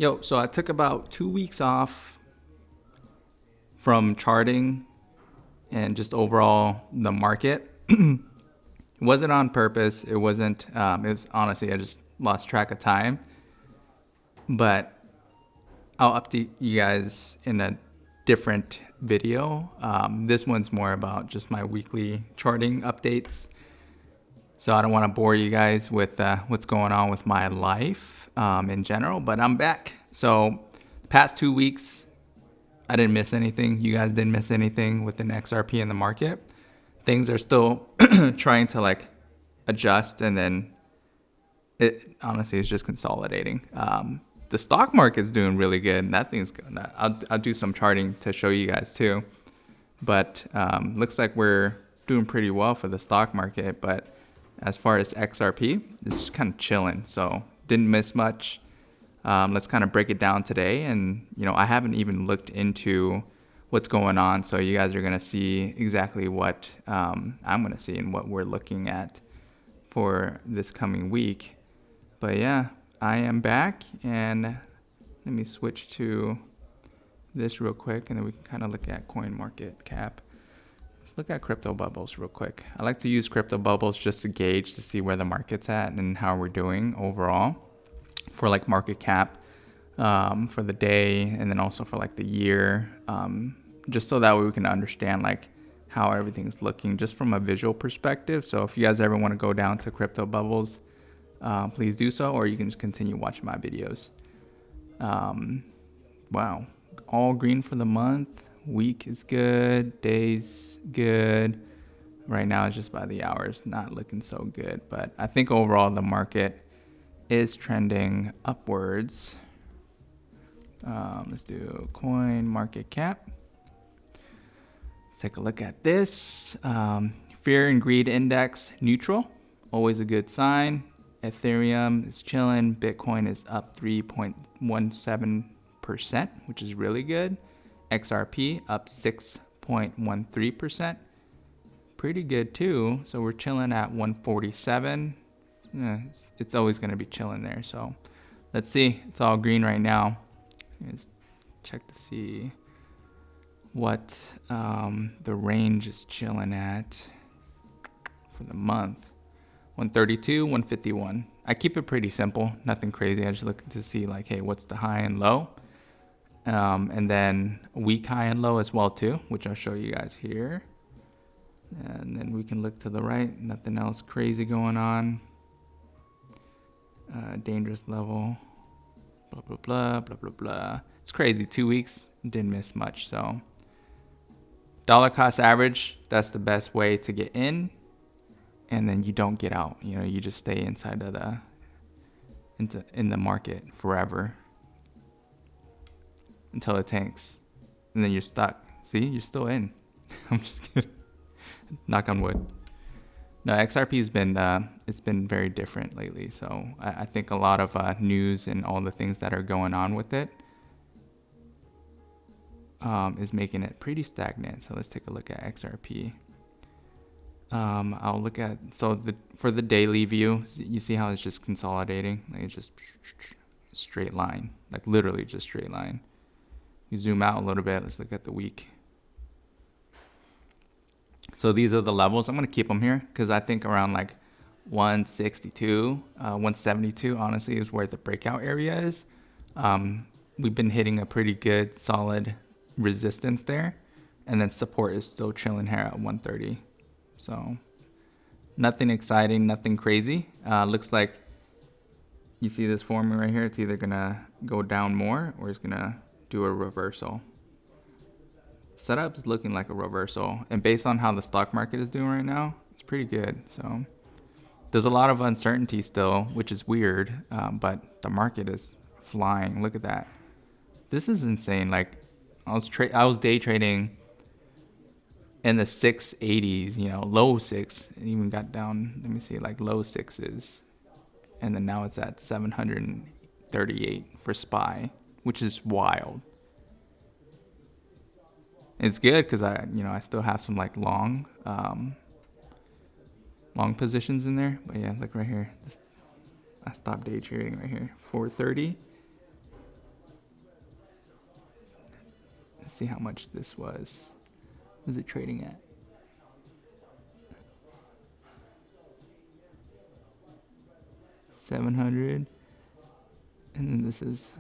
Yo, so I took about 2 weeks off from charting and just overall the market. It wasn't on purpose. It wasn't, it was honestly, I just lost track of time. But I'll update you guys in a different video. This one's more about just my weekly charting updates. So I don't want to bore you guys with what's going on with my life in general, but I'm back. So the past 2 weeks, I didn't miss anything. You guys didn't miss anything within XRP in the market. Things are still trying to like adjust, and then it honestly is just consolidating. The stock market's doing really good, and that thing's good. I'll do some charting to show you guys too. But looks like we're doing pretty well for the stock market. But as far as XRP, it's just kind of chilling. So didn't miss much. Let's kind of break it down today. And, I haven't even looked into what's going on. So you guys are going to see exactly what I'm going to see and what we're looking at for this coming week. But yeah, I am back. And let me switch to this real quick, and then we can kind of look at coin market cap. Let's look at crypto bubbles real quick. I like to use crypto bubbles just to gauge to see where the market's at and how we're doing overall for like market cap for the day, and then also for like the year, just so that way we can understand like how everything's looking just from a visual perspective. So if you guys ever want to go down to crypto bubbles, please do so, or you can just continue watching my videos. Wow, all green for the month. Week is good, days good. Right now it's just by the hours, not looking so good, but I think overall the market is trending upwards. Let's do coin market cap. Let's take a look at this. Fear and greed index neutral, always a good sign. Ethereum is chilling. Bitcoin is up 3.17%, which is really good. XRP up 6.13%. Pretty good too. So we're chilling at 147. Yeah, it's always going to be chilling there. So let's see. It's all green right now. Let's check to see what the range is chilling at for the month. 132, 151. I keep it pretty simple. Nothing crazy. I just look to see like, hey, what's the high and low? And then week high and low as well too, which I'll show you guys here. And then we can look to the right. Nothing else crazy going on. Dangerous level. Blah, blah, blah, blah, blah, blah. It's crazy. 2 weeks. Didn't miss much. So dollar cost average, that's the best way to get in. And then you don't get out. You just stay inside of in the market forever until it tanks, and then you're stuck. See, you're still in. I'm just kidding. Knock on wood. No, XRP has been it's been very different lately. So I think a lot of news and all the things that are going on with it is making it pretty stagnant. So let's take a look at XRP. I'll look at for the daily view. You see how it's just consolidating, like it's just straight line, like literally just straight line. You zoom out a little bit. Let's look at the week. So these are the levels. I'm going to keep them here because I think around like 162, 172, honestly, is where the breakout area is. We've been hitting a pretty good, solid resistance there. And then support is still chilling here at 130. So nothing exciting, nothing crazy. Looks like you see this forming right here. It's either going to go down more or it's going to do a reversal. Setup is looking like a reversal, and based on how the stock market is doing right now, it's pretty good. So there's a lot of uncertainty still, which is weird, but the market is flying. Look at that. This is insane. Like I was day trading in the 680s, low six, and even got down, let me see, like low sixes, and then now it's at 738 for SPY, which is wild. It's good because I still have some like long positions in there. But yeah, look right here. I stopped day trading right here. 430. Let's see how much this was. What was it trading at? $700. And then this is,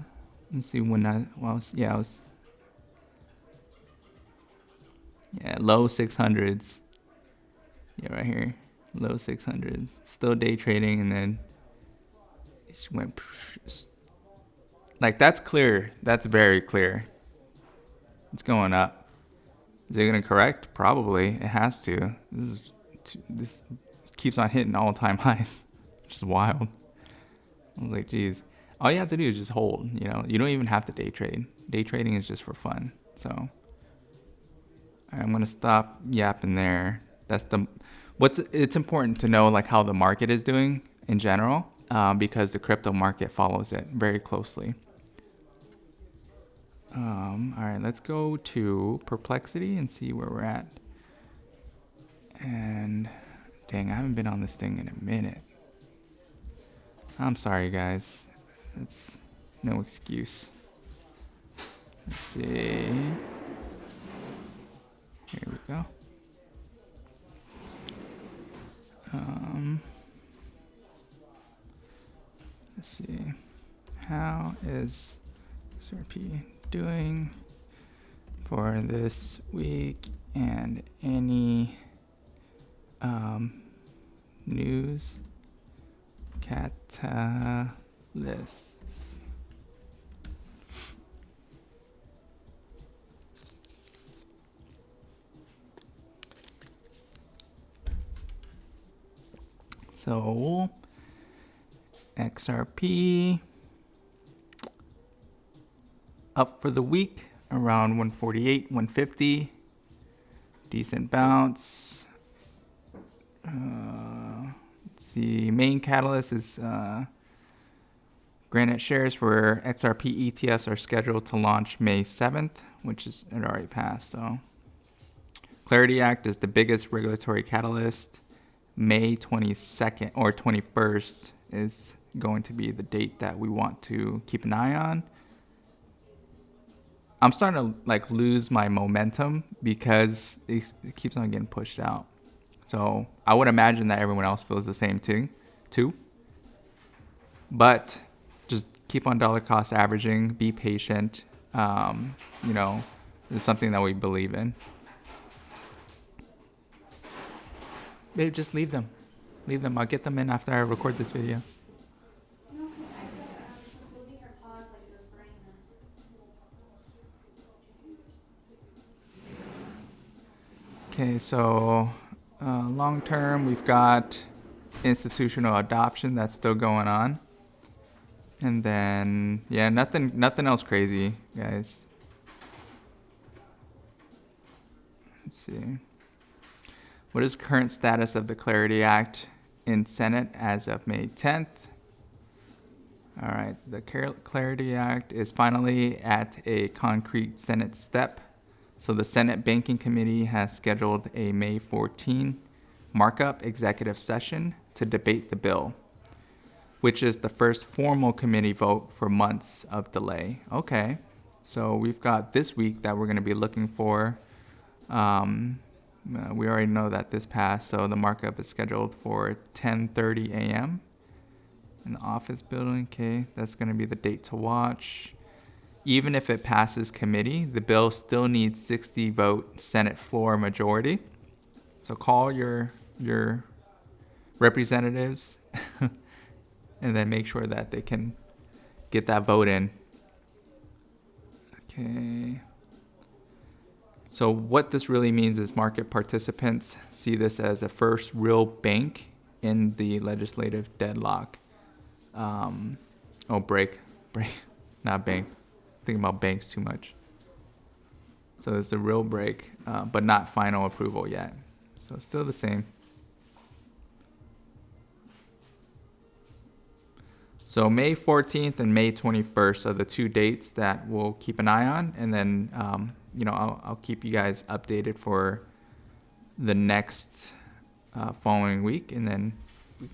let's see when I was low 600s. Yeah, right here, low 600s. Still day trading, and then it went like that's clear. That's very clear. It's going up. Is it gonna correct? Probably. It has to. This keeps on hitting all-time highs, which is wild. I was like, geez. All you have to do is just hold. You know, you don't even have to day trade. Day trading is just for fun. So I'm gonna stop yapping there. It's important to know like how the market is doing in general, because the crypto market follows it very closely. All right, let's go to Perplexity and see where we're at. And dang, I haven't been on this thing in a minute. I'm sorry, guys. It's no excuse. Let's see. Here we go. Let's see. How is XRP doing for this week, and any news catalysts? So XRP up for the week around 148, 150. Decent bounce. Let's see. Main catalyst is Granite shares for XRP ETFs are scheduled to launch May 7th, which is it already passed. So Clarity Act is the biggest regulatory catalyst. May 22nd or 21st is going to be the date that we want to keep an eye on. I'm starting to like lose my momentum because it keeps on getting pushed out. So I would imagine that everyone else feels the same thing too. But just keep on dollar cost averaging, be patient. You know, it's something that we believe in. Babe, just leave them. Leave them. I'll get them in after I record this video. Okay, so long term, we've got institutional adoption that's still going on. And then, yeah, nothing else crazy, guys. Let's see. What is current status of the Clarity Act in Senate as of May 10th? All right, the Clarity Act is finally at a concrete Senate step. So the Senate Banking Committee has scheduled a May 14 markup executive session to debate the bill, which is the first formal committee vote for months of delay. Okay, so we've got this week that we're going to be looking for. We already know that this passed, so the markup is scheduled for 10:30 a.m. in the office building. Okay, that's going to be the date to watch. Even if it passes committee, the bill still needs 60 vote Senate floor majority. So call your representatives and then make sure that they can get that vote in. Okay. So what this really means is market participants see this as a first real bank in the legislative deadlock. Break, not bank. Thinking about banks too much. So it's a real break, but not final approval yet. So it's still the same. So May 14th and May 21st are the two dates that we'll keep an eye on, and then I'll keep you guys updated for the next following week, and then we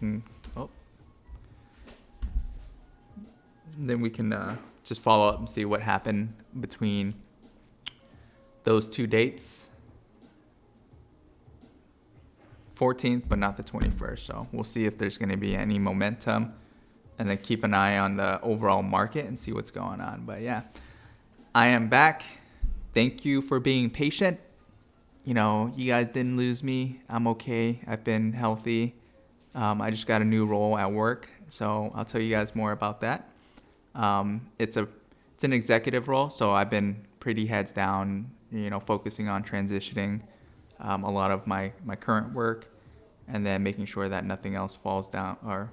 can just follow up and see what happened between those two dates, 14th, but not the 21st. So we'll see if there's going to be any momentum, and then keep an eye on the overall market and see what's going on. But yeah, I am back. Thank you for being patient. You know, you guys didn't lose me. I'm okay. I've been healthy. I just got a new role at work, so I'll tell you guys more about that. It's an executive role, so I've been pretty heads down, you know, focusing on transitioning a lot of my current work, and then making sure that nothing else falls down or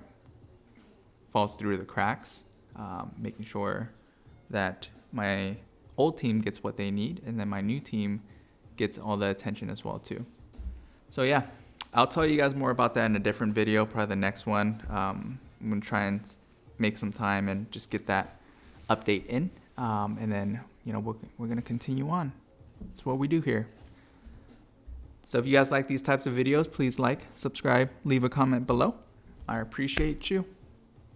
falls through the cracks, making sure that my old team gets what they need, and then my new team gets all the attention as well too. So yeah, I'll tell you guys more about that in a different video, probably the next one. I'm gonna try and make some time and just get that update in, and then, you know, we're gonna continue on. That's what we do here. So if you guys like these types of videos, please like, subscribe, leave a comment below. I appreciate you.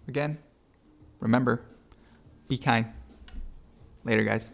Again, remember, be kind. Later, guys.